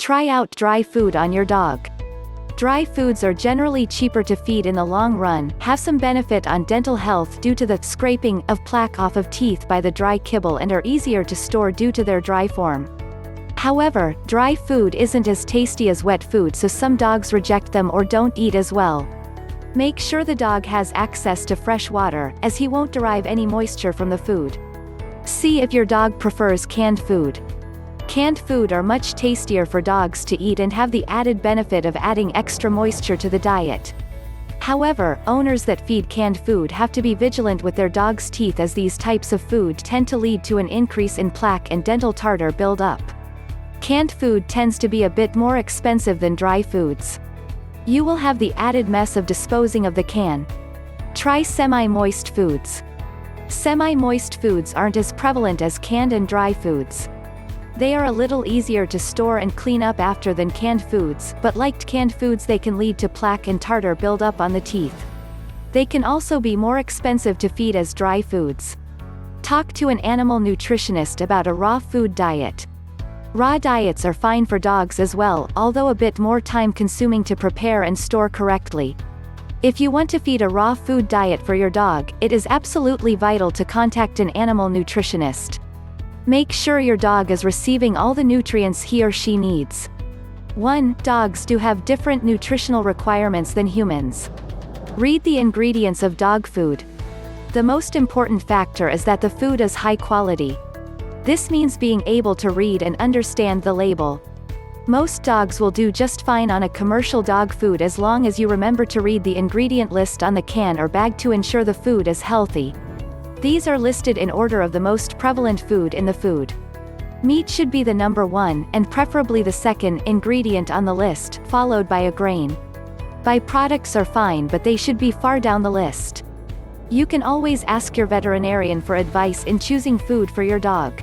Try out dry food on your dog. Dry foods are generally cheaper to feed in the long run, have some benefit on dental health due to the scraping of plaque off of teeth by the dry kibble, and are easier to store due to their dry form. However, dry food isn't as tasty as wet food, so some dogs reject them or don't eat as well. Make sure the dog has access to fresh water, as he won't derive any moisture from the food. See if your dog prefers canned food. Canned food are much tastier for dogs to eat and have the added benefit of adding extra moisture to the diet. However, owners that feed canned food have to be vigilant with their dog's teeth, as these types of food tend to lead to an increase in plaque and dental tartar buildup. Canned food tends to be a bit more expensive than dry foods. You will have the added mess of disposing of the can. Try semi-moist foods. Semi-moist foods aren't as prevalent as canned and dry foods. They are a little easier to store and clean up after than canned foods, but like canned foods, they can lead to plaque and tartar buildup on the teeth. They can also be more expensive to feed as dry foods. Talk to an animal nutritionist about a raw food diet. Raw diets are fine for dogs as well, although a bit more time consuming to prepare and store correctly. If you want to feed a raw food diet for your dog, it is absolutely vital to contact an animal nutritionist. Make sure your dog is receiving all the nutrients he or she needs. 1. Dogs do have different nutritional requirements than humans. Read the ingredients of dog food. The most important factor is that the food is high quality. This means being able to read and understand the label. Most dogs will do just fine on a commercial dog food as long as you remember to read the ingredient list on the can or bag to ensure the food is healthy. These are listed in order of the most prevalent food in the food. Meat should be the number 1, and preferably the second, ingredient on the list, followed by a grain. Byproducts are fine, but they should be far down the list. You can always ask your veterinarian for advice in choosing food for your dog.